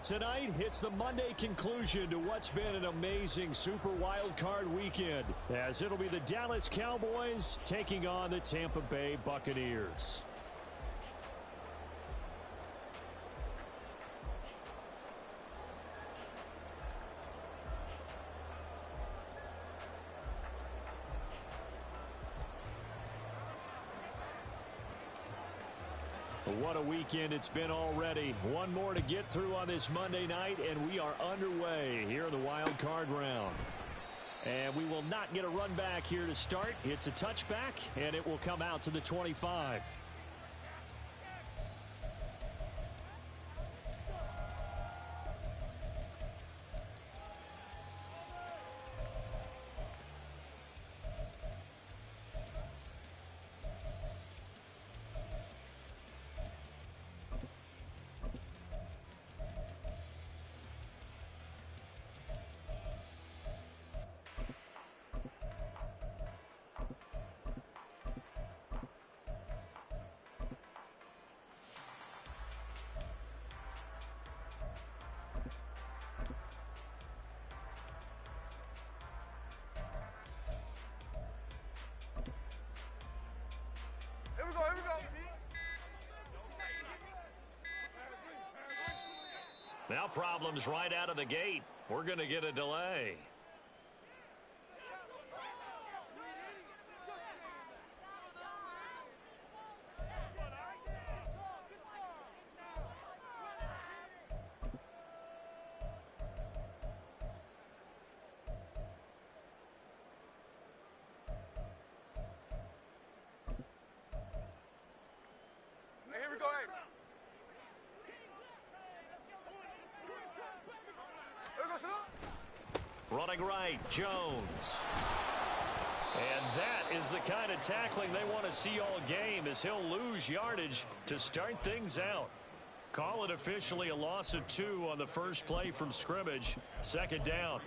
Tonight, it's the Monday conclusion to what's been an amazing Super Wild Card weekend, as it'll be the Dallas Cowboys taking on the Tampa Bay Buccaneers. What a weekend it's been already. One more to get through on this Monday night, and we are underway here in the wild card round. And we will not get a run back here to start. It's a touchback, and it will come out to the 25. Here we go. Now problems right out of the gate. We're going to get a delay. Running right, Jones. And that is the kind of tackling they want to see all game, as he'll lose yardage to start things out. Call it officially a loss of 2 on the first play from scrimmage. Second down.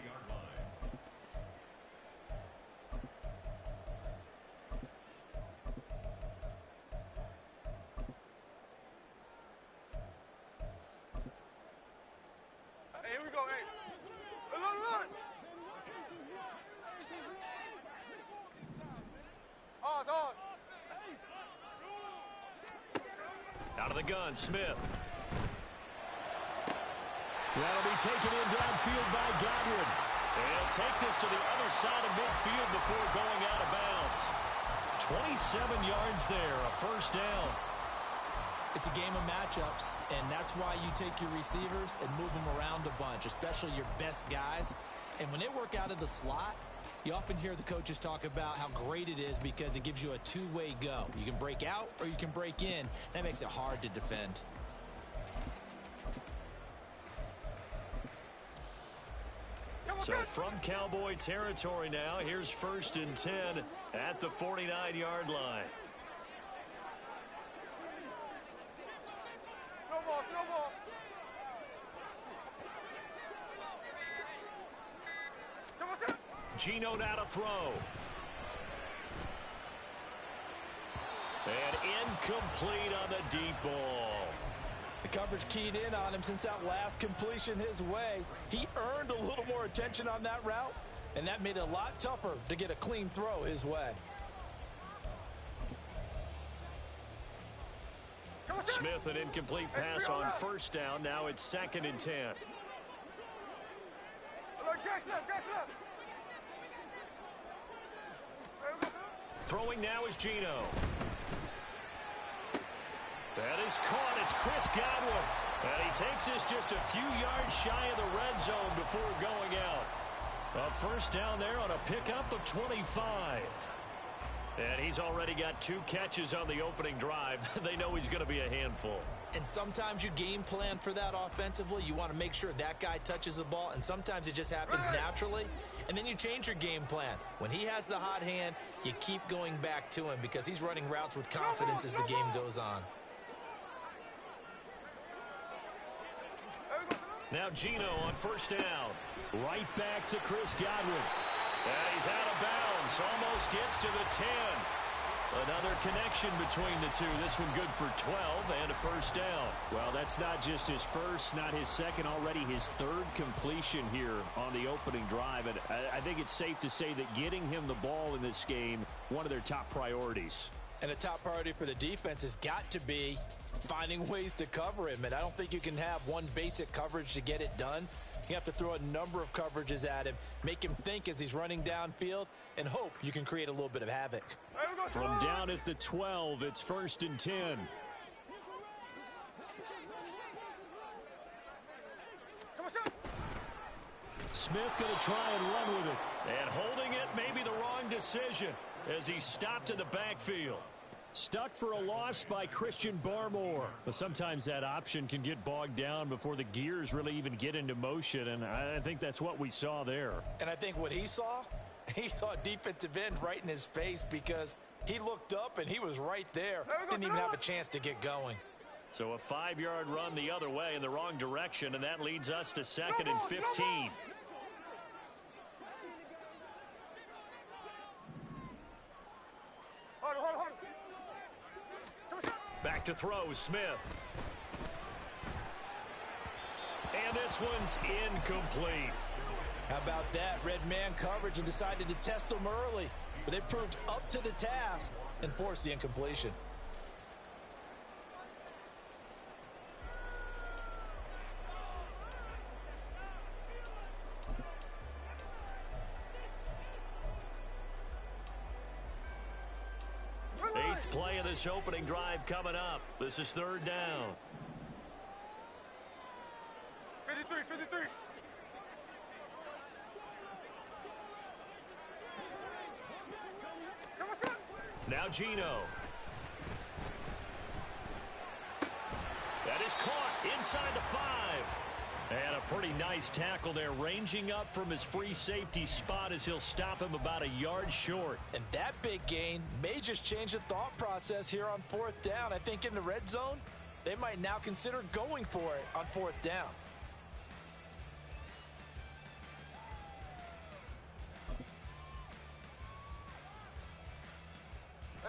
Out of the gun, Smith. That'll be taken in downfield by Godwin. And he'll take this to the other side of midfield before going out of bounds. 27 yards there, a first down. It's a game of matchups, and that's why you take your receivers and move them around a bunch, especially your best guys. And when they work out of the slot, you often hear the coaches talk about how great it is because it gives you a two-way go. You can break out or you can break in. That makes it hard to defend. So from Cowboy territory now, here's 1st and 10 at the 49-yard line. Snowball. Geno now to throw. And incomplete on the deep ball. The coverage keyed in on him since that last completion his way. He earned a little more attention on that route, and that made it a lot tougher to get a clean throw his way. Smith, an incomplete pass on first down. Now it's 2nd and 10. Throwing now is Geno. That is caught. It's Chris Godwin. And he takes this just a few yards shy of the red zone before going out. A first down there on a pickup of 25. And he's already got 2 catches on the opening drive. They know he's going to be a handful. And sometimes you game plan for that offensively. You want to make sure that guy touches the ball, and sometimes it just happens naturally. And then you change your game plan. When he has the hot hand, you keep going back to him because he's running routes with confidence as the game goes on. Now Geno on first down. Right back to Chris Godwin. And he's out of bounds. Almost gets to the 10. Another connection between the two. This one good for 12 and a first down. Well, that's not just his first, not his second, already his third completion here on the opening drive. And I think it's safe to say that getting him the ball in this game, one of their top priorities. And a top priority for the defense has got to be finding ways to cover him. And I don't think you can have one basic coverage to get it done. You have to throw a number of coverages at him, make him think as he's running downfield, and hope you can create a little bit of havoc. From down at the 12, it's 1st and 10. Smith going to try and run with it. And holding it may be the wrong decision as he stopped in the backfield. Stuck for a loss by Christian Barmore. But sometimes that option can get bogged down before the gears really even get into motion, and I think that's what we saw there. And I think what he saw defensive end right in his face because he looked up and he was right there. Didn't even have a chance to get going. So a 5-yard run the other way in the wrong direction, and that leads us to 2nd and 15. Back to throw, Smith. And this one's incomplete. How about that? Red man coverage and decided to test him early. But they proved up to the task and forced the incompletion. Eighth play of this opening drive coming up. This is 3rd down. 53. Now Gino. That is caught inside the 5. And a pretty nice tackle there, ranging up from his free safety spot as he'll stop him about a yard short. And that big gain may just change the thought process here on 4th down. I think in the red zone, they might now consider going for it on 4th down.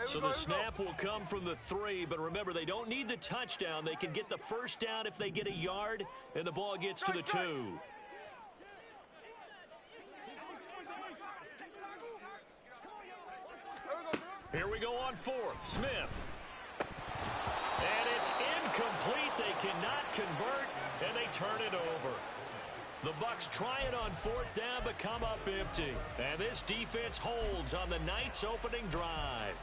So the snap will come from the 3, but remember, they don't need the touchdown. They can get the first down if they get a yard, and the ball gets to the 2. Here we go on 4th. Smith. And it's incomplete. They cannot convert, and they turn it over. The Bucs try it on 4th down, but come up empty. And this defense holds on the night's opening drive.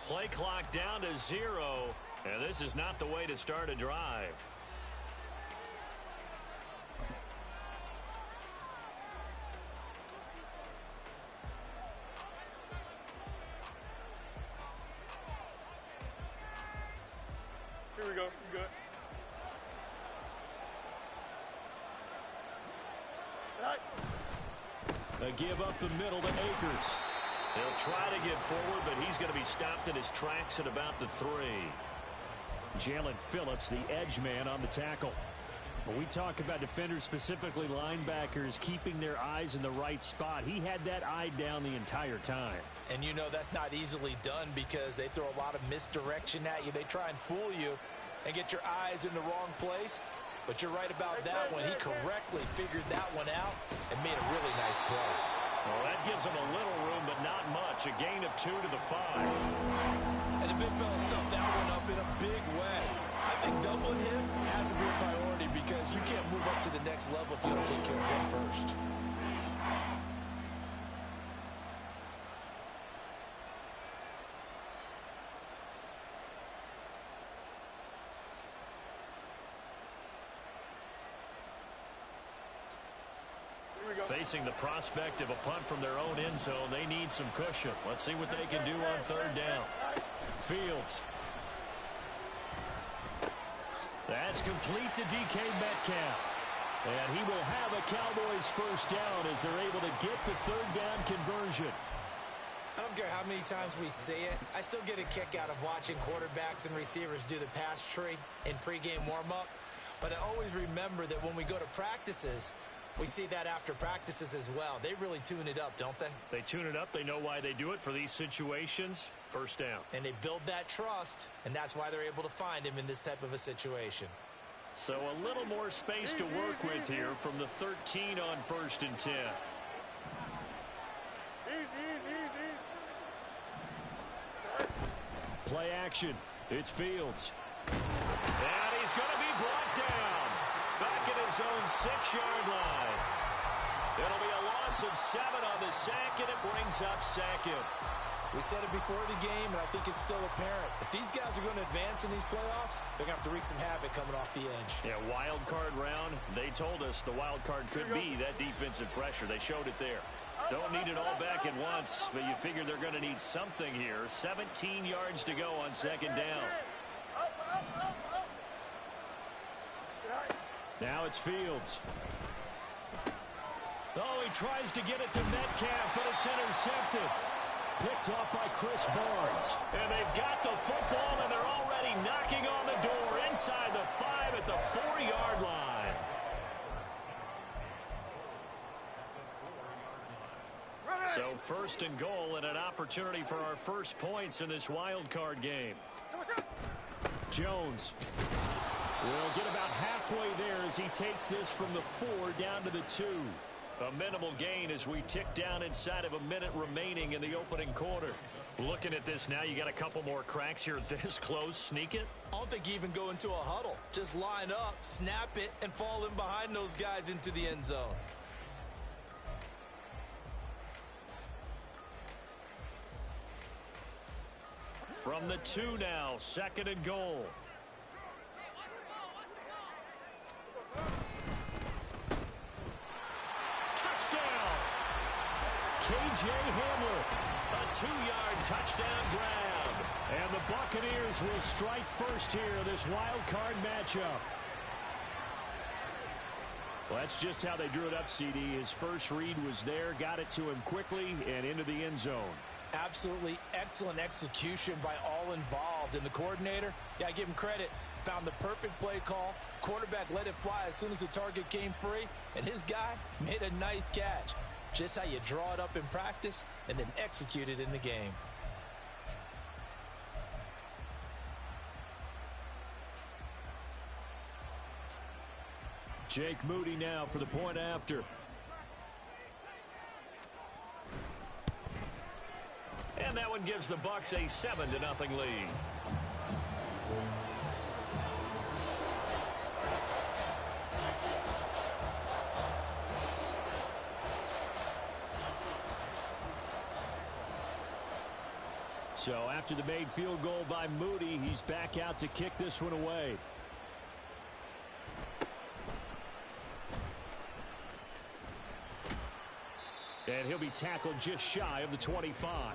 Play clock down to 0, and this is not the way to start a drive. Here we go. Good. A give up the middle to Akers. He'll try to get forward, but he's going to be stopped in his tracks at about the 3. Jalen Phillips, the edge man on the tackle. When we talk about defenders, specifically linebackers, keeping their eyes in the right spot, he had that eye down the entire time. And you know that's not easily done because they throw a lot of misdirection at you. They try and fool you and get your eyes in the wrong place. But you're right about that one. He correctly figured that one out and made a really nice play. Well, that gives him a little room, but not much. A gain of 2 to the 5. And the big fella stuffed that one up in a big way. I think doubling him has to be a priority because you can't move up to the next level if you don't take care of him first. facing the prospect of a punt from their own end zone. They need some cushion. Let's see what they can do on third down. Fields. That's complete to DK Metcalf. And he will have a Cowboys first down as they're able to get the third down conversion. I don't care how many times we say it. I still get a kick out of watching quarterbacks and receivers do the pass tree in pregame warm-up. But I always remember that when we go to practices, we see that after practices as well. They really tune it up, don't they? They tune it up. They know why they do it for these situations. First down. And they build that trust, and that's why they're able to find him in this type of a situation. So a little more space to work with here from the 13 on 1st and 10. Play action. It's Fields. And he's going to be brought down. Back at his own 6-yard line. It'll be a loss of 7 on the sack, and it brings up 2nd. We said it before the game, and I think it's still apparent. If these guys are going to advance in these playoffs, they're going to have to wreak some havoc coming off the edge. Yeah, wild card round. They told us the wild card could be that defensive pressure. They showed it there. Don't need it all back at once, but you figure they're going to need something here. 17 yards to go on 2nd down. Now it's Fields. Oh, he tries to get it to Metcalf, but it's intercepted. Picked off by Chris Barnes. And they've got the football, and they're already knocking on the door inside the 5 at the 4-yard line. So 1st and goal and an opportunity for our first points in this wild card game. Jones will get about halfway there as he takes this from the 4 down to the 2. A minimal gain as we tick down inside of a minute remaining in the opening quarter. Looking at this now, you got a couple more cracks here this close. Sneak it. I don't think you even go into a huddle. Just line up, snap it, and fall in behind those guys into the end zone. From the 2 now, 2nd and goal. Touchdown! KJ Hamler, a 2-yard touchdown grab. And the Buccaneers will strike first here in this wild card matchup. Well, that's just how they drew it up, CD. His first read was there, got it to him quickly, and into the end zone. Absolutely excellent execution by all involved. And the coordinator, got to give him credit, found the perfect play call. Quarterback let it fly as soon as the target came free. And his guy made a nice catch. Just how you draw it up in practice and then execute it in the game. Jake Moody now for the point after. And that one gives the Bucs a 7-0 lead. So after the made field goal by Moody, he's back out to kick this one away. And he'll be tackled just shy of the 25.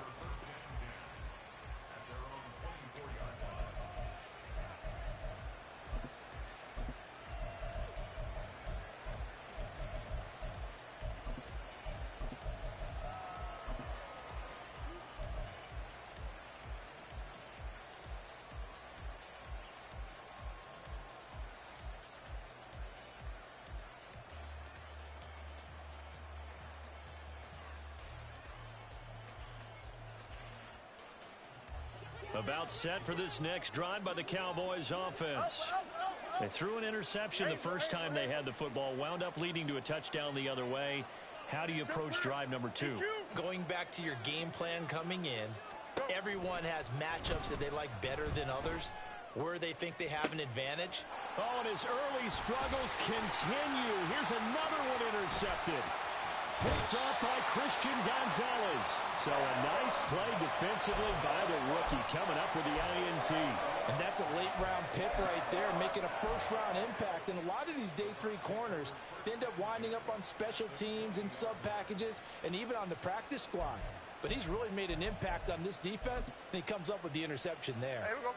About set for this next drive by the Cowboys offense. They threw an interception the first time they had the football, wound up leading to a touchdown the other way. How do you approach drive number 2? Going back to your game plan coming in, everyone has matchups that they like better than others, where they think they have an advantage. Oh, and his early struggles continue. Here's another one intercepted. Picked off by Christian Gonzalez. So a nice play defensively by the rookie coming up with the INT. And that's a late-round pick right there, making a first-round impact. And a lot of these day 3 corners end up winding up on special teams and sub-packages and even on the practice squad. But he's really made an impact on this defense, and he comes up with the interception there. Here we go.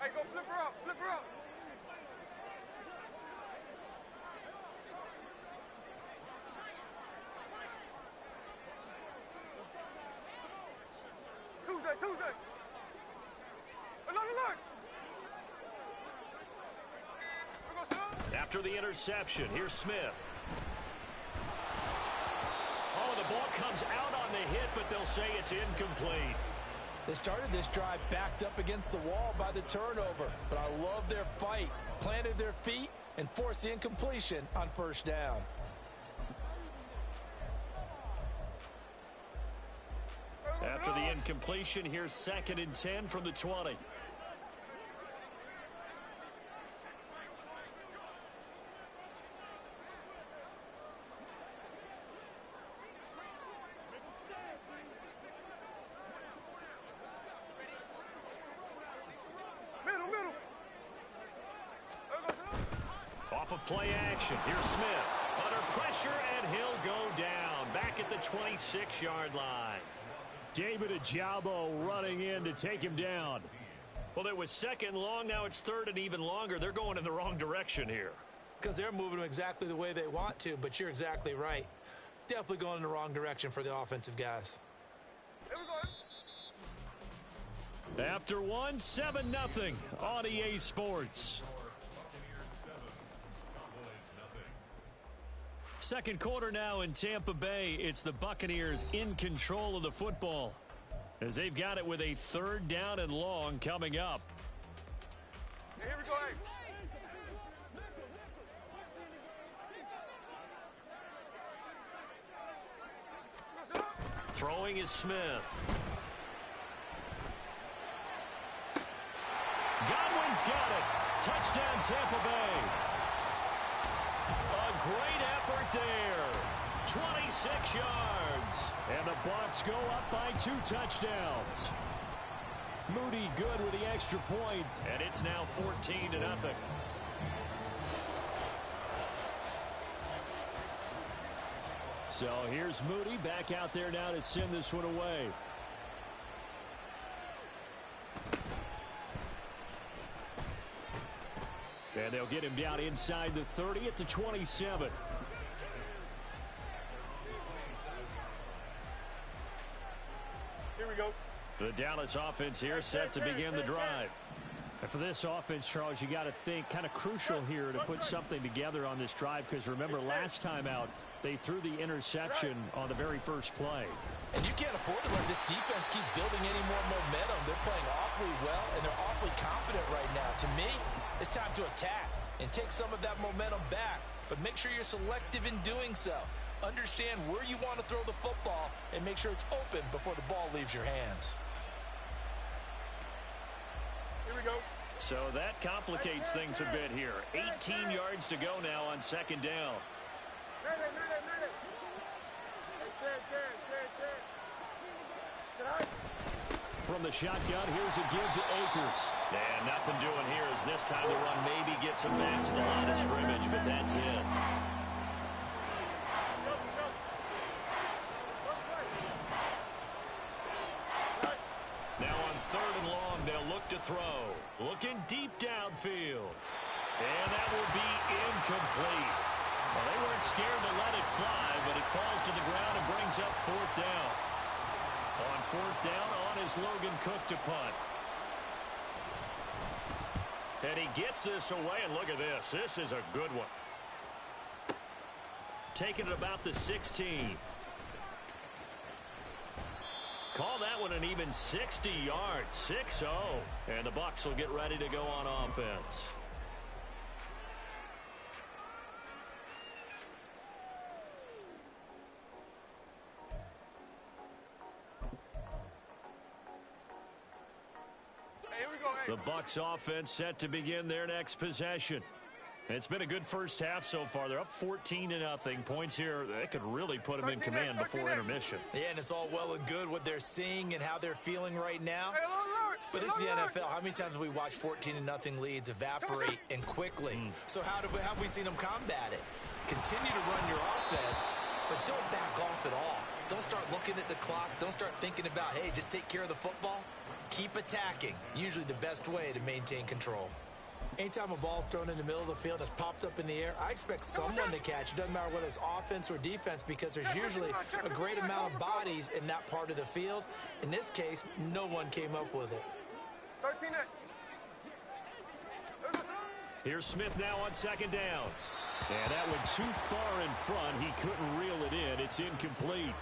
Hey, go flip her up, flip her up. Tuesday. Look. After the interception, here's Smith. Oh, the ball comes out on the hit, but they'll say it's incomplete. They started this drive backed up against the wall by the turnover, but I love their fight, planted their feet, and forced the incompletion on first down. After the incompletion, here's 2nd and 10 from the 20. Middle. Off of play action, here's Smith. Under pressure, and he'll go down. Back at the 26-yard line. David Ajabo running in to take him down. Well, it was 2nd long. Now it's 3rd and even longer. They're going in the wrong direction here. Because they're moving them exactly the way they want to, but you're exactly right. Definitely going in the wrong direction for the offensive guys. Here we go. After 7-0 on EA Sports. Second quarter now in Tampa Bay. It's the Buccaneers in control of the football as they've got it with a 3rd down and long coming up. Here we go. Throwing is Smith. Godwin's got it. Touchdown, Tampa Bay. A great effort there. 26 yards. And the Bucs go up by 2 touchdowns. Moody good with the extra point. And it's now 14-0. So here's Moody back out there now to send this one away. And they'll get him down inside the 30 at the 27. Here we go. The Dallas offense here set to begin the drive. And for this offense, Charles, you got to think kind of crucial here to put something together on this drive, because remember last time out they threw the interception on the very first play. And you can't afford to let this defense keep building any more momentum. They're playing awfully well, and they're awfully confident right now. To me, it's time to attack and take some of that momentum back, but make sure you're selective in doing so. Understand where you want to throw the football and make sure it's open before the ball leaves your hands. Here we go. So that complicates things a bit here. 18 yards to go now on 2nd down. From the shotgun, here's a give to Akers. And nothing doing here as this time the run maybe gets him back to the line of scrimmage, but that's it. Now on 3rd and long, they'll look to throw. Looking deep downfield. And that will be incomplete. Well, they weren't scared to let it fly, but it falls to the ground and brings up 4th down. On 4th down, on is Logan Cook to punt. And he gets this away, and look at this. This is a good one. Taking it about the 16. Call that one an even 60 yards, 6-0. And the Bucs will get ready to go on offense. Here we The Bucs offense set to begin their next possession. It's been a good first half so far. They're up 14-0. Points here, that could really put them in command before intermission. Yeah, and it's all well and good what they're seeing and how they're feeling right now. But this is the NFL. How many times have we watched 14-0 leads evaporate and quickly? So how have we seen them combat it? Continue to run your offense, but don't back off at all. Don't start looking at the clock. Don't start thinking about, hey, just take care of the football. Keep attacking. Usually the best way to maintain control. Anytime a ball's thrown in the middle of the field that's popped up in the air, I expect someone to catch. It doesn't matter whether it's offense or defense because there's usually a great amount of bodies in that part of the field. In this case, no one came up with it. 13 Here's Smith now on second down. And that went too far in front. He couldn't reel it in. It's incomplete.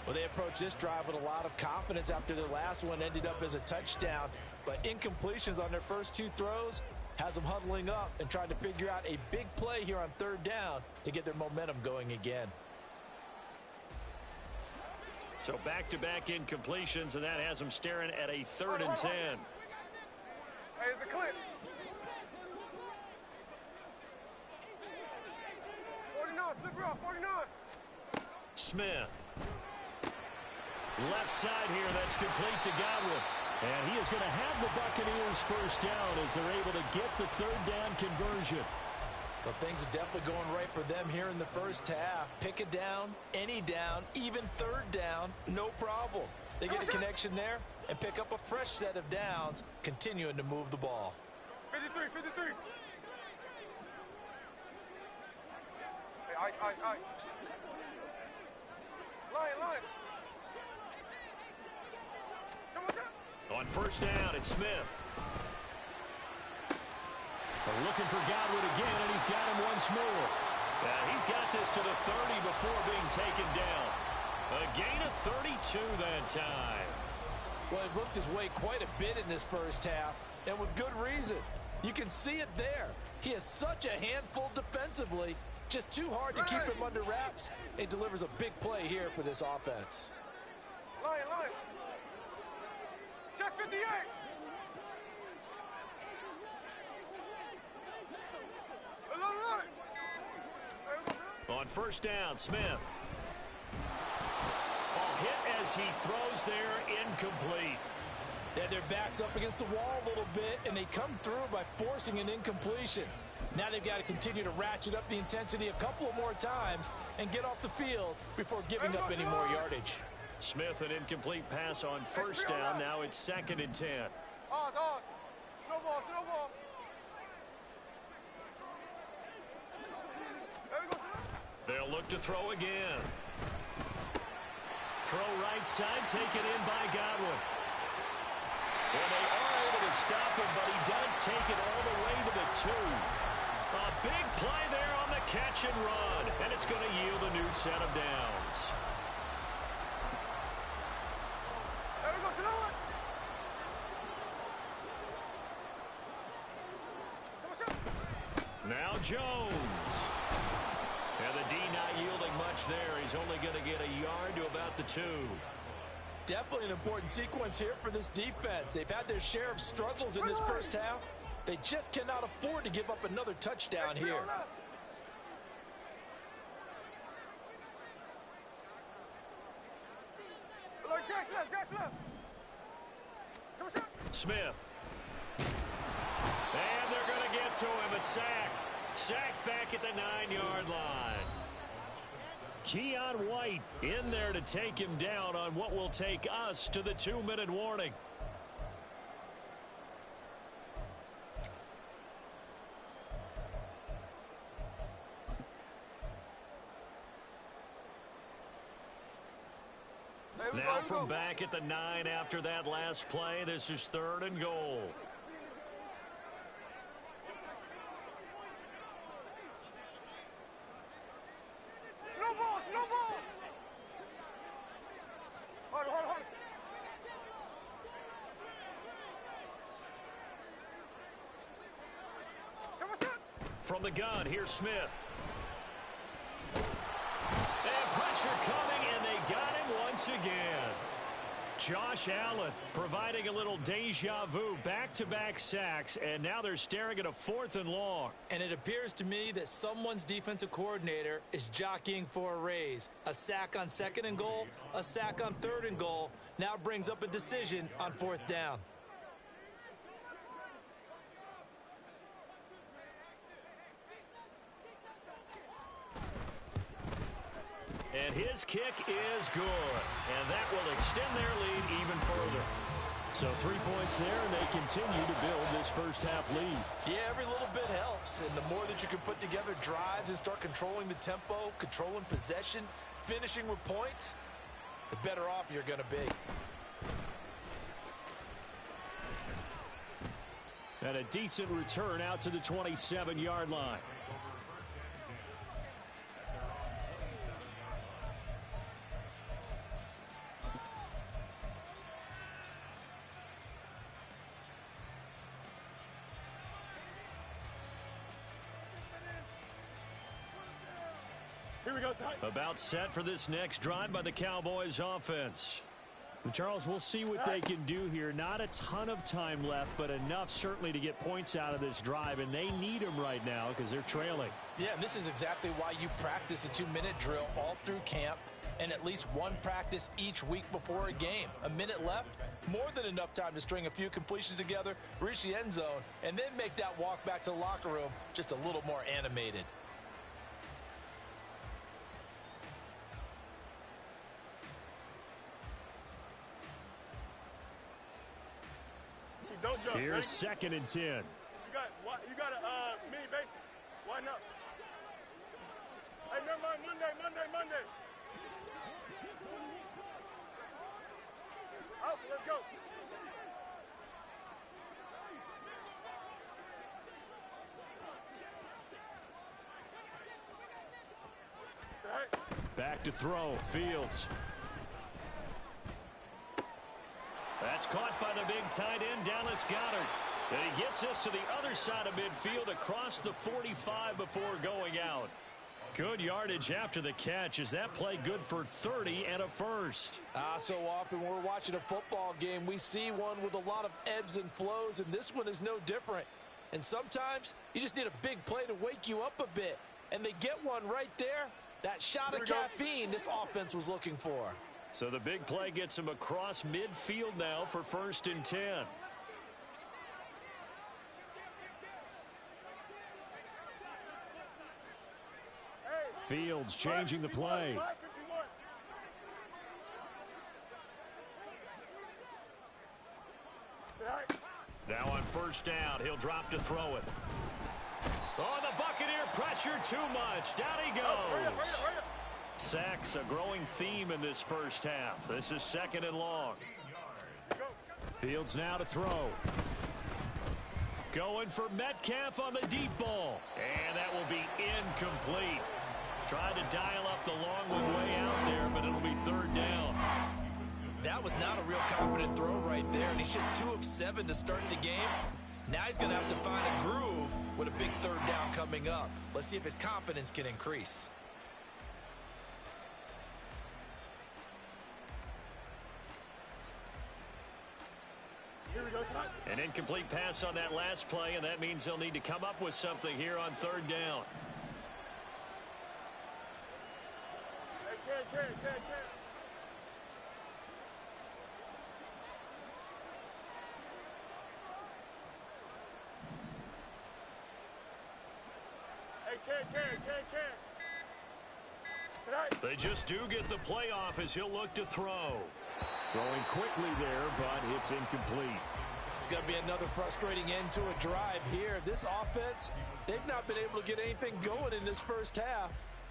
Well, they approached this drive with a lot of confidence after their last one ended up as a touchdown. But incompletions on their first two throws has them huddling up and trying to figure out a big play here on third down to get their momentum going again. So back-to-back incompletions, and that has them staring at a 3rd and 10. Hey, it's a clip. 49, flip her off, 49. Smith. Left side here, that's complete to Godwin. And he is going to have the Buccaneers first down as they're able to get the 3rd down conversion. Well, things are definitely going right for them here in the first half. Pick a down, any down, even 3rd down, no problem. They get a connection there and pick up a fresh set of downs, continuing to move the ball. 53, 53. Hey, ice. Line. On first down, it's Smith. They're looking for Godwin again, and he's got him once more. He's got this to the 30 before being taken down. A gain of 32 that time. Well, he looked his way quite a bit in this first half, and with good reason. You can see it there. He has such a handful defensively, just too hard to keep him under wraps, and delivers a big play here for this offense. Line. Check 58. On first down, Smith. Ball hit as he throws there, incomplete. They had their backs up against the wall a little bit, and they come through by forcing an incompletion. Now they've got to continue to ratchet up the intensity a couple of more times and get off the field before giving up any more yardage. Smith, an incomplete pass on first down. Now it's 2nd and 10. Oz. Snowball. They'll look to throw again. Throw right side, taken in by Godwin. Well, they are able to stop him, but he does take it all the way to the 2. A big play there on the catch and run, and it's going to yield a new set of downs. Now Jones. And the D not yielding much there. He's only going to get a yard to about the 2. Definitely an important sequence here for this defense. They've had their share of struggles in this first half. They just cannot afford to give up another touchdown here. Smith. And they're going to get to him. A sack. Sacked back at the 9-yard line. Keon White in there to take him down on what will take us to the 2-minute warning. Now from back at the 9 after that last play, this is 3rd and goal. Snowball. Hold. From the gun, here's Smith. And pressure coming, and they got him once again. Josh Allen providing a little deja vu, back-to-back sacks, and now they're staring at a 4th and long. And it appears to me that someone's defensive coordinator is jockeying for a raise. A sack on 2nd and goal, a sack on 3rd and goal, now brings up a decision on 4th down. And his kick is good. And that will extend their lead even further. So 3 points there, and they continue to build this first half lead. Yeah, every little bit helps. And the more that you can put together drives and start controlling the tempo, controlling possession, finishing with points, the better off you're going to be. And a decent return out to the 27-yard line. Here we go, About set for this next drive by the Cowboys offense. And Charles, we'll see what they can do here. Not a ton of time left, but enough certainly to get points out of this drive, and they need them right now because they're trailing. Yeah, and this is exactly why you practice a 2-minute drill all through camp and at least one practice each week before a game. A minute left, more than enough time to string a few completions together, reach the end zone, and then make that walk back to the locker room just a little more animated. Don't jump. Here's 2nd and 10. You got a mini base. Why not? Hey, never mind. Monday. Out, let's go. Back to throw. Fields. That's caught by the big tight end, Dallas Goedert. And he gets us to the other side of midfield across the 45 before going out. Good yardage after the catch. Is that play good for 30 and a first? So often when we're watching a football game, we see one with a lot of ebbs and flows, and this one is no different. And sometimes you just need a big play to wake you up a bit. And they get one right there. That shot of caffeine this offense was looking for. So the big play gets him across midfield now for 1st and 10. Fields changing the play. Now on 1st down, he'll drop to throw it. Oh, the Buccaneer pressure too much. Down he goes. Sacks a growing theme in this first half. This is 2nd and long. Fields now to throw. Going for Metcalf on the deep ball. And that will be incomplete. Tried to dial up the long one way out there, but it'll be 3rd down. That was not a real confident throw right there, and he's just 2 of 7 to start the game. Now he's going to have to find a groove with a big 3rd down coming up. Let's see if his confidence can increase. An incomplete pass on that last play, and that means they'll need to come up with something here on 3rd down. They just do get the play off as he'll look to throw. Throwing quickly there, but it's incomplete. It's going to be another frustrating end to a drive here. This offense, they've not been able to get anything going in this first half.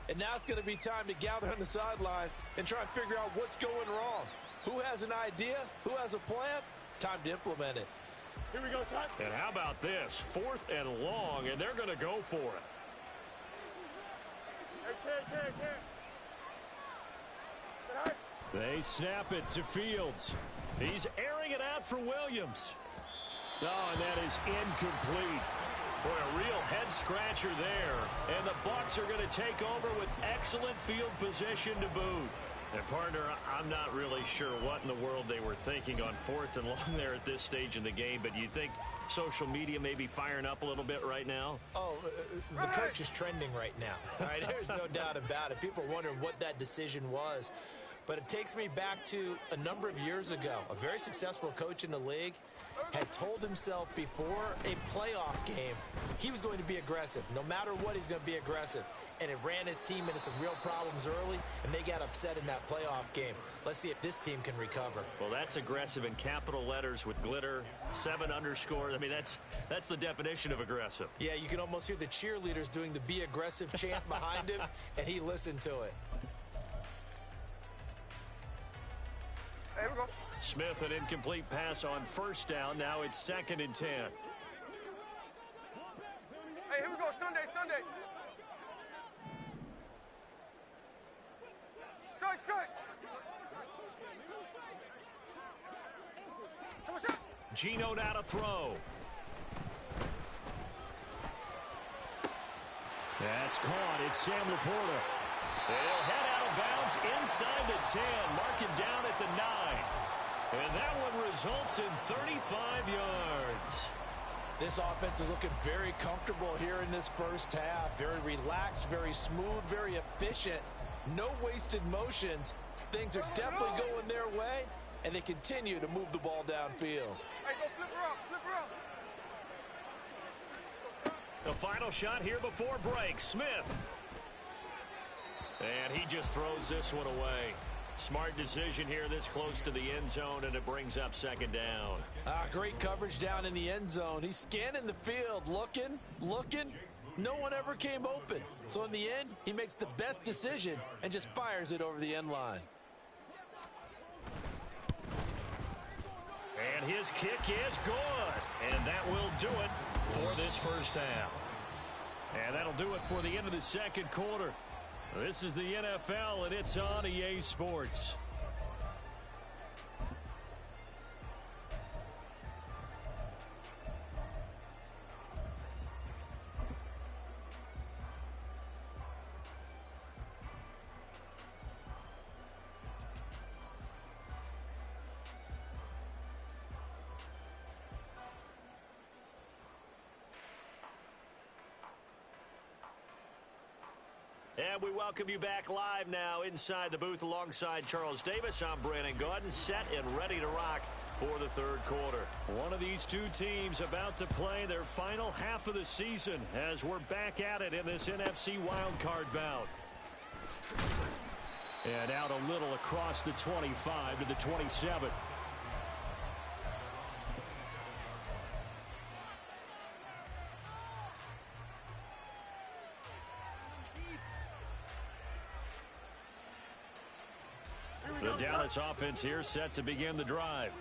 And now it's going to be time to gather on the sidelines and try and figure out what's going wrong. Who has an idea? Who has a plan? Time to implement it. Here we go, son. And how about this? 4th and long, and they're going to go for it. They snap it to Fields. He's airing it out for Williams. Oh, and that is incomplete. Boy, a real head-scratcher there. And the Bucs are going to take over with excellent field position to boot. And, partner, I'm not really sure what in the world they were thinking on 4th and long there at this stage in the game, but you think social media may be firing up a little bit right now? Oh, the coach is trending right now. All right, there's no doubt about it. People are wondering what that decision was. But it takes me back to a number of years ago. A very successful coach in the league had told himself before a playoff game he was going to be aggressive. No matter what, he's going to be aggressive. And it ran his team into some real problems early, and they got upset in that playoff game. Let's see if this team can recover. Well, that's aggressive in capital letters with glitter, 7 underscores. I mean, that's the definition of aggressive. Yeah, you can almost hear the cheerleaders doing the be aggressive chant behind him, and he listened to it. Hey, here we go. Smith, an incomplete pass on 1st down. Now it's 2nd and 10. Hey, here we go. Sunday. Strike. Gino now to throw. That's caught. It's Sam Laporta. They'll head out of bounds inside the 10. Mark him down at the 9. And that one results in 35 yards. This offense is looking very comfortable here in this first half. Very relaxed, very smooth, very efficient. No wasted motions. Things are definitely going their way, and they continue to move the ball downfield. Hey, go flip her up. The final shot here before break. Smith. And he just throws this one away. Smart decision here this close to the end zone, and it brings up 2nd down. Great coverage down in the end zone. He's scanning the field, looking. No one ever came open. So in the end, he makes the best decision and just fires it over the end line. And his kick is good. And that will do it for this first half. And that'll do it for the end of the 2nd quarter. This is the NFL, and it's on EA Sports. And we welcome you back live now inside the booth alongside Charles Davis. I'm Brandon Gaudin, set and ready to rock for the 3rd quarter. One of these two teams about to play their final half of the season as we're back at it in this NFC wildcard bout. And out a little across the 25 to the 27. The Dallas offense here set to begin the drive.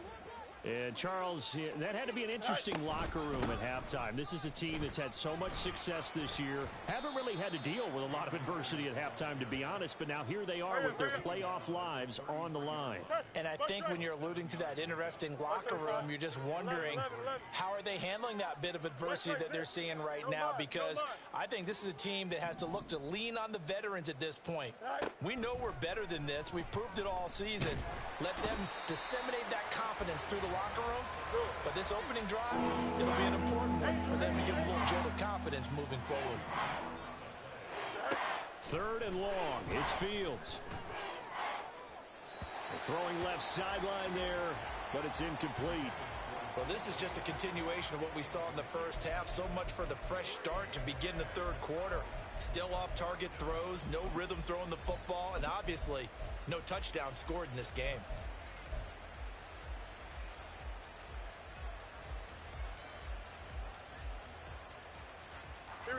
And, Charles, that had to be an interesting locker room at halftime. This is a team that's had so much success this year. Haven't really had to deal with a lot of adversity at halftime, to be honest. But now here they are with their playoff lives on the line. And I think when you're alluding to that interesting locker room, you're just wondering how are they handling that bit of adversity that they're seeing right now, because I think this is a team that has to look to lean on the veterans at this point. We know we're better than this. We've proved it all season. Let them disseminate that confidence through the locker room. But this opening drive, it'll be an important one for them to give a little jolt of confidence moving forward. 3rd and long. It's Fields. Throwing left sideline there, but it's incomplete. Well, this is just a continuation of what we saw in the first half. So much for the fresh start to begin the 3rd quarter. Still off-target throws, no rhythm throwing the football, and obviously no touchdown scored in this game.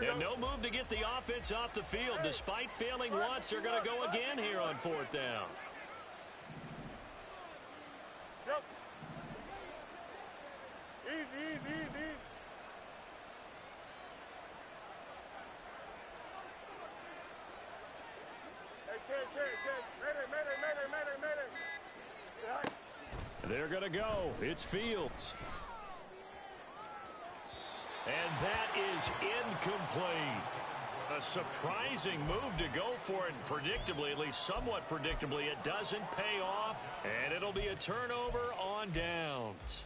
And no move to get the offense off the field. Despite failing once, they're going to go again here on 4th down. Yep. Easy. Hey, They're going to go. It's Fields. And that is incomplete. A surprising move to go for it. Predictably, at least somewhat predictably, it doesn't pay off. And it'll be a turnover on downs.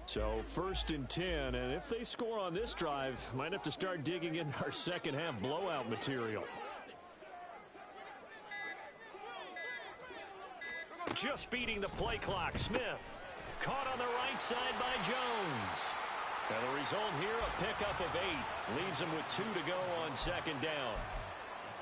So 1st and 10, and if they score on this drive, might have to start digging in our second half blowout material. Just beating the play clock. Smith caught on the right side by Jones. And the result here, a pickup of 8. Leaves him with 2 to go on 2nd down.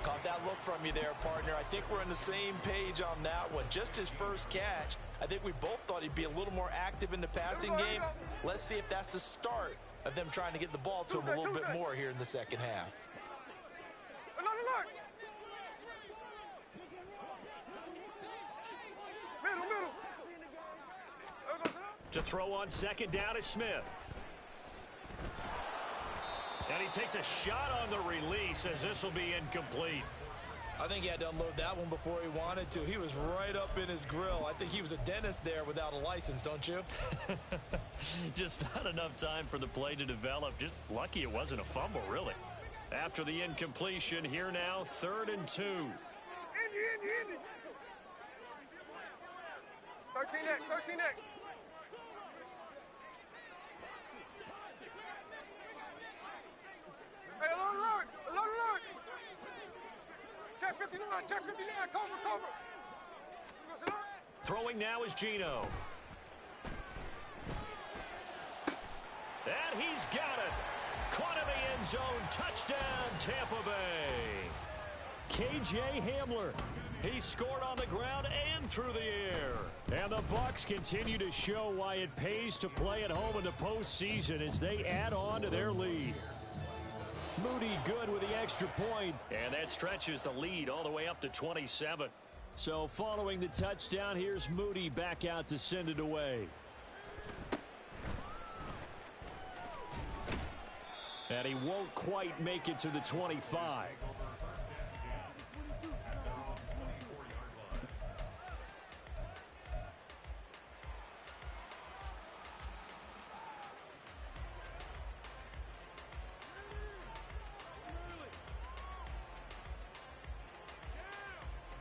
Caught that look from you there, partner. I think we're on the same page on that one. Just his first catch. I think we both thought he'd be a little more active in the passing game. Let's see if that's the start of them trying to get the ball to him a little bit more here in the second half. To throw on 2nd down is Smith. And he takes a shot on the release as this will be incomplete. I think he had to unload that one before he wanted to. He was right up in his grill. I think he was a dentist there without a license, don't you? Just not enough time for the play to develop. Just lucky it wasn't a fumble, really. After the incompletion, here now, 3rd and 2. 13 next, 13 next. Hey, along. Check 59, cover. Throwing now is Gino. And he's got it. Caught in the end zone. Touchdown, Tampa Bay. KJ Hamler. He scored on the ground and through the air. And the Bucs continue to show why it pays to play at home in the postseason as they add on to their lead. Moody good with the extra point. And that stretches the lead all the way up to 27. So following the touchdown, here's Moody back out to send it away. And he won't quite make it to the 25.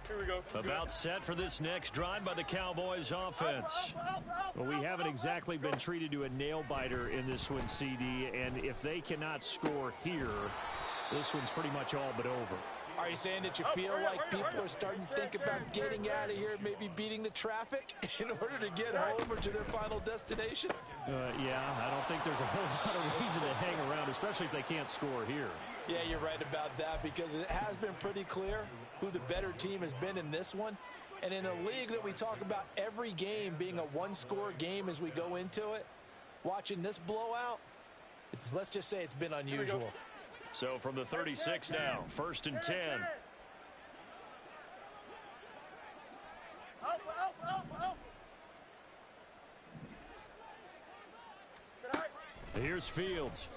Here we go. About set for this next drive by the Cowboys offense. Well, we haven't exactly been treated to a nail-biter in this one, CD, and if they cannot score here, this one's pretty much all but over. Are you saying that you feel like people are starting to think about getting out of here, maybe beating the traffic in order to get home or to their final destination? Yeah, I don't think there's a whole lot of reason to hang around, especially if they can't score here. Yeah, you're right about that because it has been pretty clear who the better team has been in this one. And in a league that we talk about every game being a one-score game as we go into it, watching this blowout, let's just say it's been unusual. So from the 36 now, 1st and 10. Here's Fields.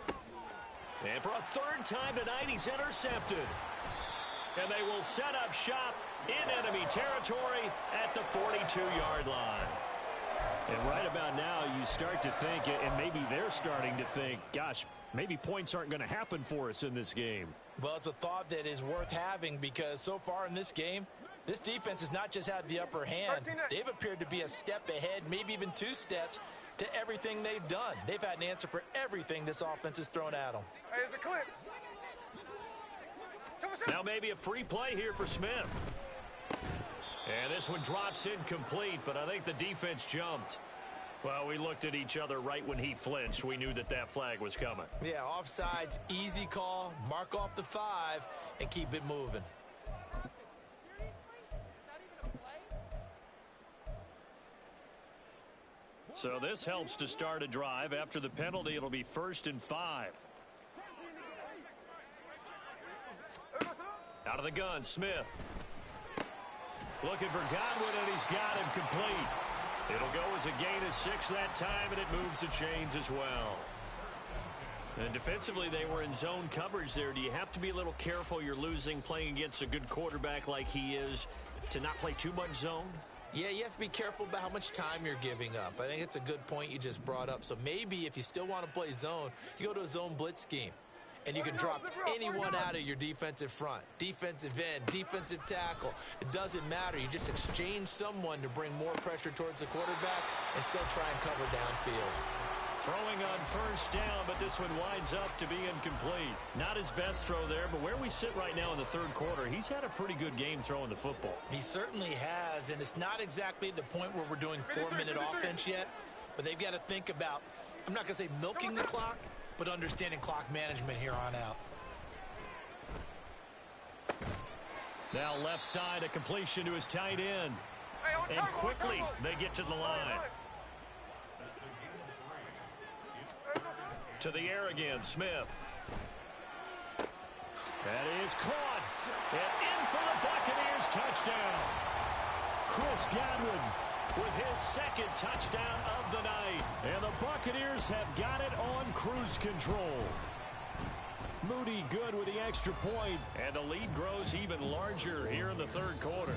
And for a 3rd time tonight, he's intercepted. And they will set up shop in enemy territory at the 42-yard line. And right about now, you start to think, and maybe they're starting to think, gosh, maybe points aren't going to happen for us in this game. Well, it's a thought that is worth having because so far in this game, this defense has not just had the upper hand. They've appeared to be a step ahead, maybe even 2 steps to everything they've done. They've had an answer for everything this offense has thrown at them. Hey, it's a clip. Now maybe a free play here for Smith. And this one drops incomplete, but I think the defense jumped. Well, we looked at each other right when he flinched. We knew that that flag was coming. Yeah, offsides, easy call, mark off the 5, and keep it moving. So this helps to start a drive. After the penalty, it'll be 1st and 5. Out of the gun, Smith. Looking for Godwin, and he's got him complete. It'll go as a gain of 6 that time, and it moves the chains as well. And defensively, they were in zone coverage there. Do you have to be a little careful you're losing playing against a good quarterback like he is to not play too much zone? Yeah, you have to be careful about how much time you're giving up. I think it's a good point you just brought up. So maybe if you still want to play zone, you go to a zone blitz scheme. And you can drop anyone out of your defensive front, defensive end, defensive tackle. It doesn't matter. You just exchange someone to bring more pressure towards the quarterback and still try and cover downfield. Throwing on first down, but this one winds up to be incomplete. Not his best throw there, but where we sit right now in the third quarter, he's had a pretty good game throwing the football. He certainly has, and it's not exactly the point where we're doing 4-minute offense yet, but they've got to think about, I'm not going to say milking the clock, but understanding clock management here on out. Now left side, a completion to his tight end. And quickly, they get to the line. To the air again, Smith. That is caught. And in for the Buccaneers touchdown. Chris Godwin with his second touchdown of the night. And the Buccaneers have got it on cruise control. Moody good with the extra point. And the lead grows even larger here in the third quarter.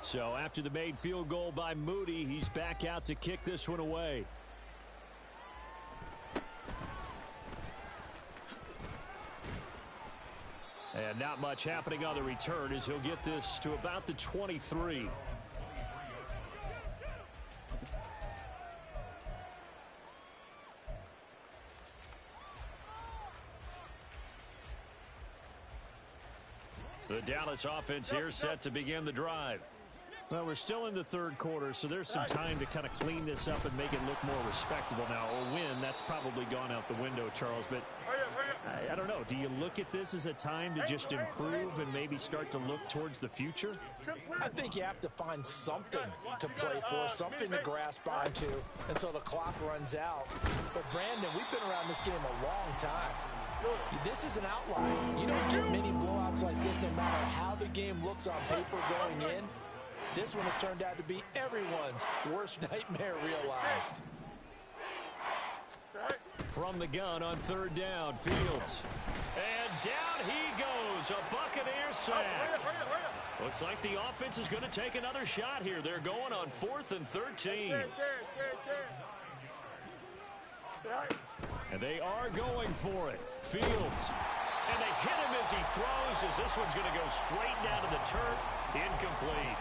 So after the made field goal by Moody, he's back out to kick this one away. And not much happening on the return as he'll get this to about the 23. The Dallas offense here set to begin the drive. Well, we're still in the third quarter, so there's some time to kind of clean this up and make it look more respectable now. A win, that's probably gone out the window, Charles. But I don't know. Do you look at this as a time to just improve and maybe start to look towards the future? I think you have to find something to play for, something to grasp onto until the clock runs out. But, Brandon, we've been around this game a long time. This is an outlier. You don't get many blowouts like this no matter how the game looks on paper going in. This one has turned out to be everyone's worst nightmare realized. From the gun on third down, Fields. And down he goes, a Buccaneer sack. Looks like the offense is going to take another shot here. They're going on 4th and 13. And they are going for it. Fields. And they hit him as he throws, as this one's going to go straight down to the turf. Incomplete.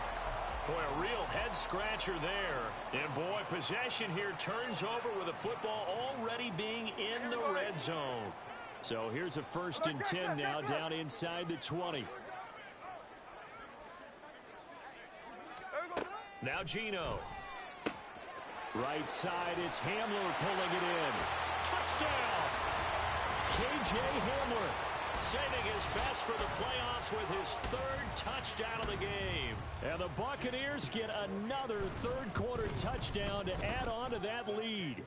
Boy, a real head-scratcher there. And, boy, possession here turns over with the football already being in the red zone. So here's a 1st and 10 now down inside the 20. Now Geno. Right side, it's Hamler pulling it in. Touchdown! K.J. Hamler. Saving his best for the playoffs with his 3rd touchdown of the game. And the Buccaneers get another third-quarter touchdown to add on to that lead.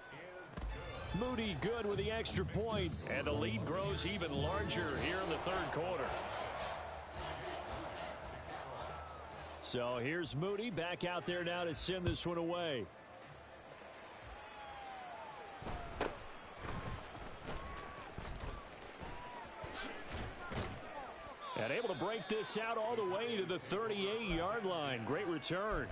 Moody good with the extra point. And the lead grows even larger here in the third quarter. So here's Moody back out there now to send this one away. And able to break this out all the way to the 38-yard line. Great return.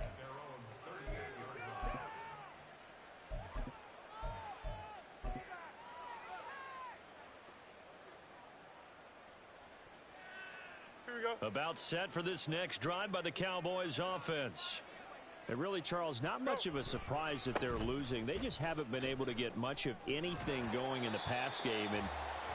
Here we go. About set for this next drive by the Cowboys offense. And really, Charles, not much of a surprise that they're losing. They just haven't been able to get much of anything going in the pass game. And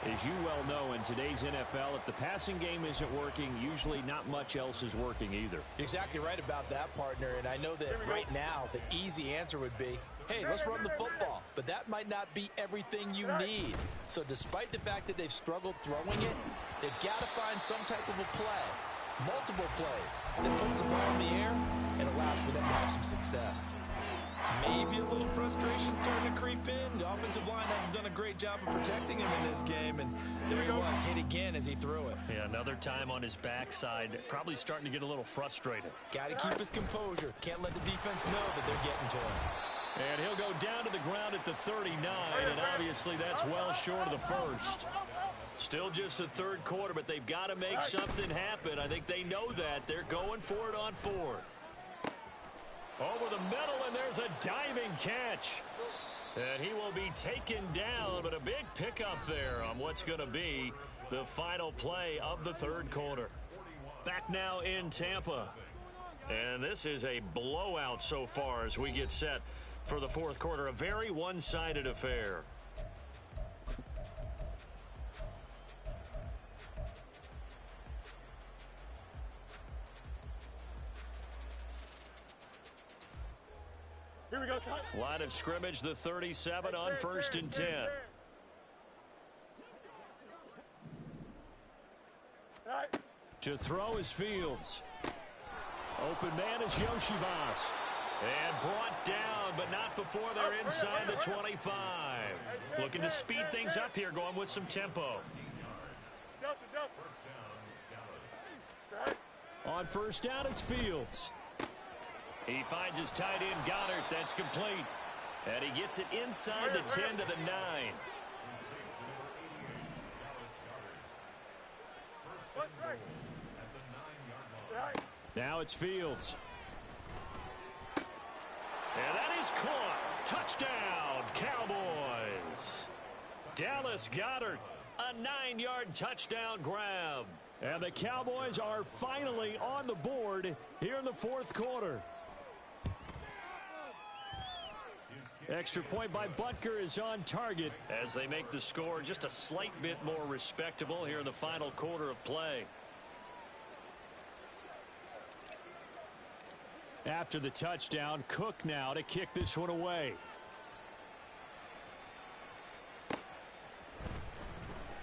as you well know, in today's NFL, if the passing game isn't working, usually not much else is working either. You're exactly right about that, partner. And I know that right now the easy answer would be, hey, let's run the football. But that might not be everything you need. So despite the fact that they've struggled throwing it, they've got to find some type of a play, multiple plays, that puts the ball in the air and allows for them to have some success. Maybe a little frustration starting to creep in. The offensive line hasn't done a great job of protecting him in this game, and there he was, hit again as he threw it. Yeah, another time on his backside, probably starting to get a little frustrated. Got to keep his composure. Can't let the defense know that they're getting to him. And he'll go down to the ground at the 39, and obviously that's well short of the first. Still just the third quarter, but they've got to make something happen. I think they know that. They're going for it on fourth. Over the middle, and there's a diving catch. And he will be taken down, but a big pickup there on what's going to be the final play of the third quarter. Back now in Tampa. And this is a blowout so far as we get set for the fourth quarter. A very one-sided affair. Here we go, son. Line of scrimmage, the 37 on first and 10. To throw is Fields. Open man is Yoshibas. And brought down, but not before they're inside the 25. Looking to speed things up here, going with some tempo. On first down, it's Fields. He finds his tight end, Goddard. That's complete. And he gets it inside the 10 to the 9. Now it's Fields. And that is caught. Touchdown, Cowboys. Dallas Goedert, a 9-yard touchdown grab. And the Cowboys are finally on the board here in the fourth quarter. Extra point by Butker is on target. As they make the score just a slight bit more respectable here in the final quarter of play. After the touchdown, Cook now to kick this one away.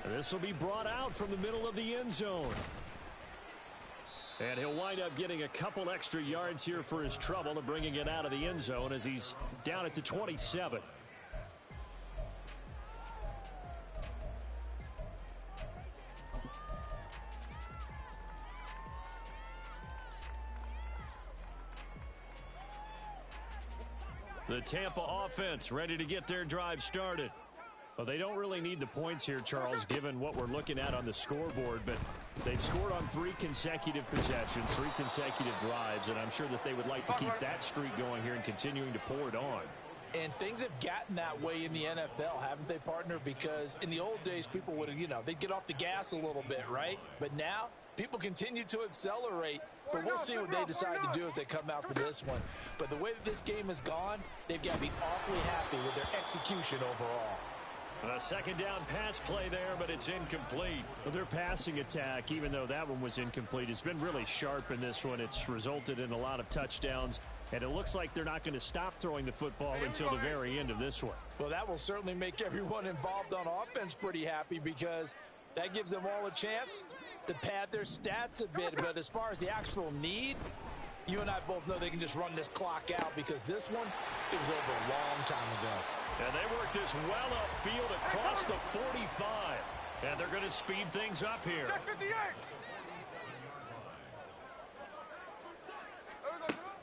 This will be brought out from the middle of the end zone. And he'll wind up getting a couple extra yards here for his trouble and bringing it out of the end zone as he's down at the 27. The Tampa offense ready to get their drive started. Well, they don't really need the points here, Charles, given what we're looking at on the scoreboard, but they've scored on 3 consecutive possessions, 3 consecutive drives, and I'm sure that they would like to keep that streak going here and continuing to pour it on. And things have gotten that way in the NFL, haven't they, partner? Because in the old days, people would, they'd get off the gas a little bit, right? But now, people continue to accelerate, but we'll see what they decide to do as they come out for this one. But the way that this game has gone, they've got to be awfully happy with their execution overall. A second down pass play there, but it's incomplete. Well, their passing attack, even though that one was incomplete, has been really sharp in this one. It's resulted in a lot of touchdowns, and it looks like they're not going to stop throwing the football until the very end of this one. Well, that will certainly make everyone involved on offense pretty happy because that gives them all a chance to pad their stats a bit. But as far as the actual need, you and I both know they can just run this clock out because this one, it was over a long time ago. And they work this well upfield across the 45. And they're going to speed things up here.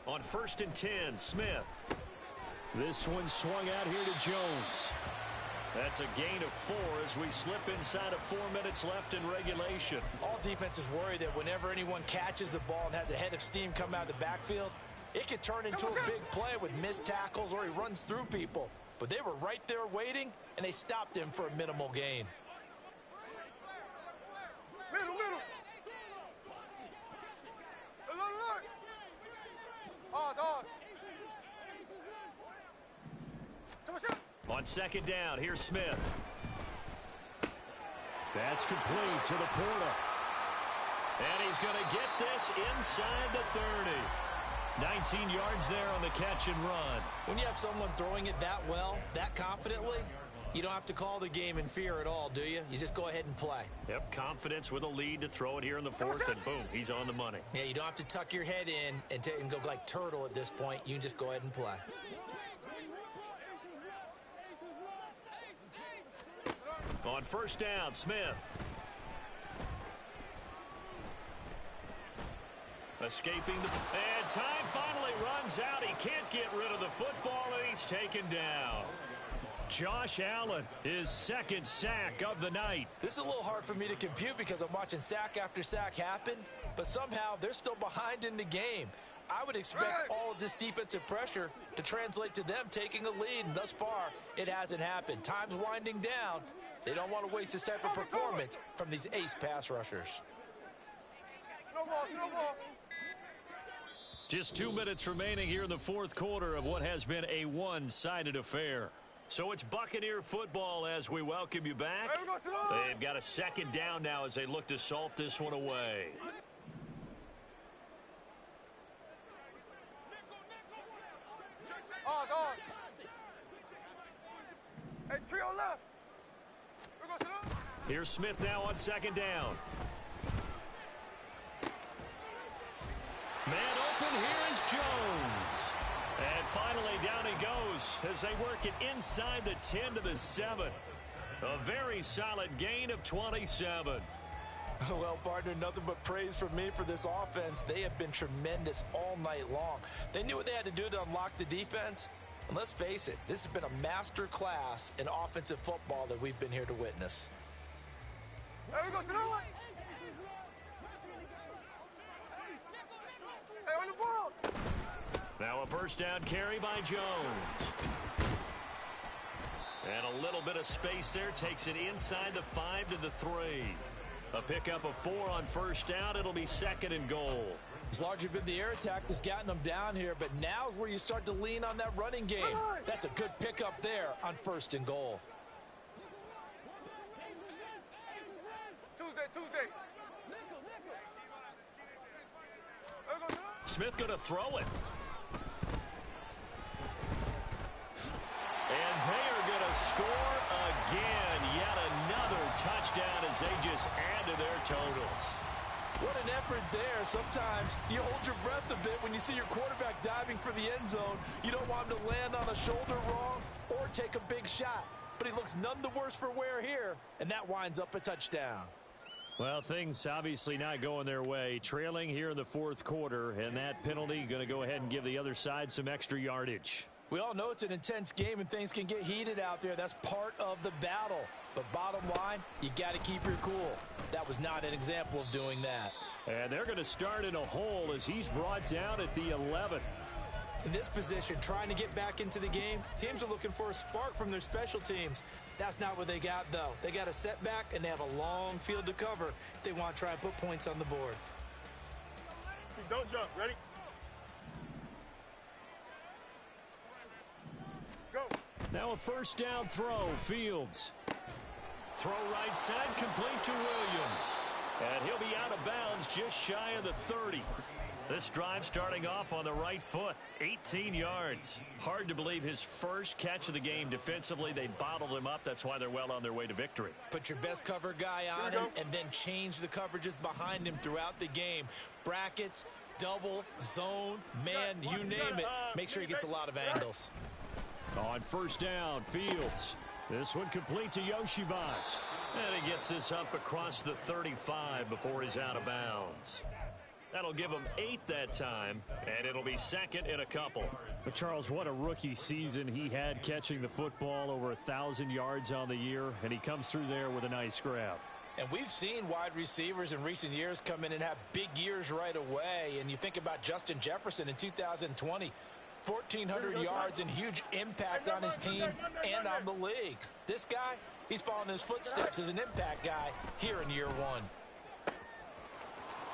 On first and 10, Smith. This one swung out here to Jones. That's a gain of 4 as we slip inside of 4 minutes left in regulation. All defenses worry that whenever anyone catches the ball and has a head of steam come out of the backfield, it could turn into a big play with missed tackles or he runs through people. But they were right there waiting, and they stopped him for a minimal gain. On second down, here's Smith. That's complete to the Porta. And he's going to get this inside the 30. 19 yards there on the catch and run. When you have someone throwing it that well, that confidently, you don't have to call the game in fear at all, do you? You just go ahead and play. Yep, confidence with a lead to throw it here in the fourth, and boom, he's on the money. Yeah, you don't have to tuck your head in and go like turtle at this point. You can just go ahead and play. On first down, Smith. Escaping the... And time finally runs out. He can't get rid of the football, and he's taken down. Josh Allen, his second sack of the night. This is a little hard for me to compute because I'm watching sack after sack happen, but somehow they're still behind in the game. I would expect all of this defensive pressure to translate to them taking a lead, and thus far, it hasn't happened. Time's winding down. They don't want to waste this type of performance from these ace pass rushers. Snowball. Just 2 minutes remaining here in the fourth quarter of what has been a one-sided affair. So it's Buccaneer football as we welcome you back. They've got a second down now as they look to salt this one away. Hey, trio left. Here's Smith now on second down. Man open, here is Jones. And finally down he goes as they work it inside the 10 to the 7. A very solid gain of 27. Well, partner, nothing but praise from me for this offense. They have been tremendous all night long. They knew what they had to do to unlock the defense. And let's face it, this has been a master class in offensive football that we've been here to witness. Hey, on the ball. Now a first down carry by Jones. And a little bit of space there takes it inside the 5 to the 3. A pickup of 4 on first down. It'll be second and goal. It's largely been the air attack that's gotten them down here, but now's where you start to lean on that running game. That's a good pickup there on first and goal. Tuesday. Smith going to throw it. And they are going to score again. Yet another touchdown as they just add to their totals. What an effort there. Sometimes you hold your breath a bit when you see your quarterback diving for the end zone. You don't want him to land on a shoulder wrong or take a big shot. But he looks none the worse for wear here, and that winds up a touchdown. Well, things obviously not going their way. Trailing here in the fourth quarter, and that penalty going to go ahead and give the other side some extra yardage. We all know it's an intense game and things can get heated out there. That's part of the battle. But bottom line, you got to keep your cool. That was not an example of doing that. And they're going to start in a hole as he's brought down at the 11. In this position, trying to get back into the game, teams are looking for a spark from their special teams. That's not what they got, though. They got a setback, and they have a long field to cover if they want to try and put points on the board. Don't jump. Ready? Go. Now a first down throw, Fields. Throw right side, complete to Williams. And he'll be out of bounds just shy of the 30. This drive starting off on the right foot, 18 yards. Hard to believe his first catch of the game defensively. They bottled him up. That's why they're well on their way to victory. Put your best cover guy on him and then change the coverages behind him throughout the game. Brackets, double, zone, man, you name it. Make sure he gets a lot of angles. On first down, Fields. This one complete to Yoshibas. And he gets this up across the 35 before he's out of bounds. That'll give him 8 that time, and it'll be second in a couple. But Charles, what a rookie season he had catching the football, over 1,000 yards on the year, and he comes through there with a nice grab. And we've seen wide receivers in recent years come in and have big years right away. And you think about Justin Jefferson in 2020, 1,400 yards and huge impact on his team and on the league. This guy, he's following his footsteps as an impact guy here in year one.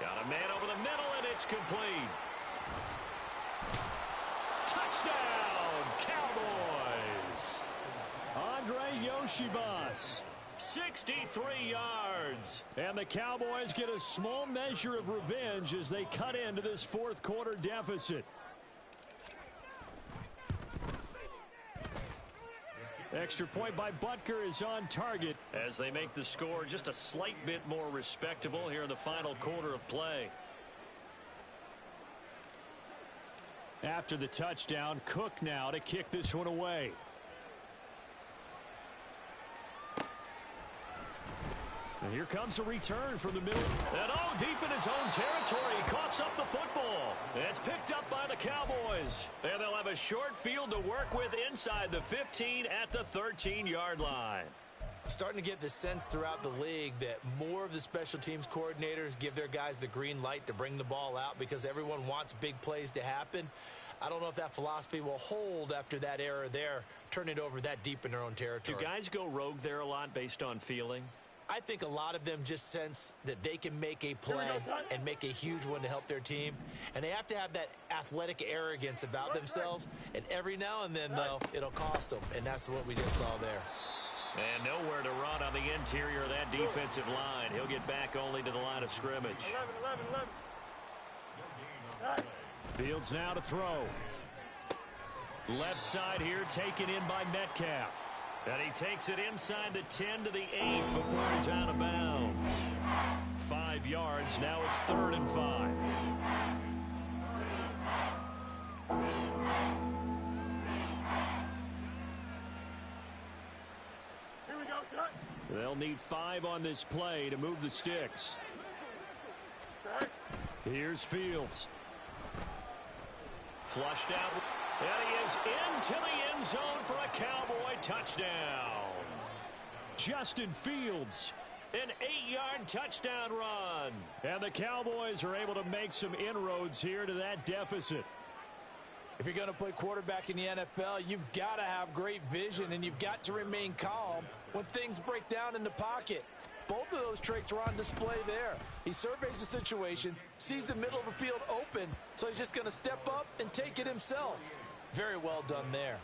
Got a man over the middle, and it's complete. Touchdown, Cowboys! Andre Yoshibas. 63 yards. And the Cowboys get a small measure of revenge as they cut into this fourth quarter deficit. Extra point by Butker is on target as they make the score just a slight bit more respectable here in the final quarter of play. After the touchdown, Cook now to kick this one away. And here comes a return from the middle. And deep in his own territory, he coughs up the football. It's picked up by the Cowboys. And they'll have a short field to work with inside the 15 at the 13-yard line. Starting to get the sense throughout the league that more of the special teams coordinators give their guys the green light to bring the ball out because everyone wants big plays to happen. I don't know if that philosophy will hold after that error there, turning it over that deep in their own territory. Do guys go rogue there a lot based on feeling? I think a lot of them just sense that they can make a play and make a huge one to help their team. And they have to have that athletic arrogance about themselves. And every now and then, though, it'll cost them. And that's what we just saw there. And nowhere to run on the interior of that defensive line. He'll get back only to the line of scrimmage. 11. Fields now to throw. Left side here taken in by Metcalf. And he takes it inside the 10 to the 8 before he's out of bounds. 5 yards. Now it's 3rd and 5. Here we go, set. They'll need 5 on this play to move the sticks. Set. Here's Fields. Flushed out. And he is into the end zone for a Cowboy touchdown. Justin Fields. An 8-yard touchdown run. And the Cowboys are able to make some inroads here to that deficit. If you're going to play quarterback in the NFL, you've got to have great vision, and you've got to remain calm when things break down in the pocket. Both of those traits are on display there. He surveys the situation, sees the middle of the field open, so he's just going to step up and take it himself. Very well done there.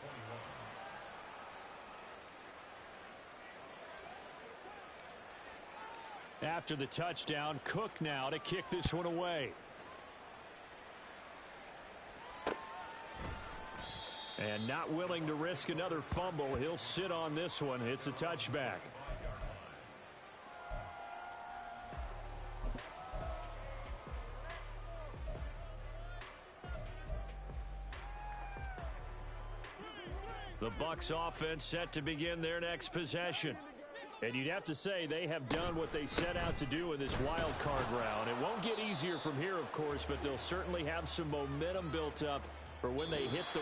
After the touchdown, Cook now to kick this one away. And not willing to risk another fumble, he'll sit on this one. It's a touchback. The Bucs offense set to begin their next possession. And you'd have to say they have done what they set out to do in this wild card round. It won't get easier from here, of course, but they'll certainly have some momentum built up for when they hit the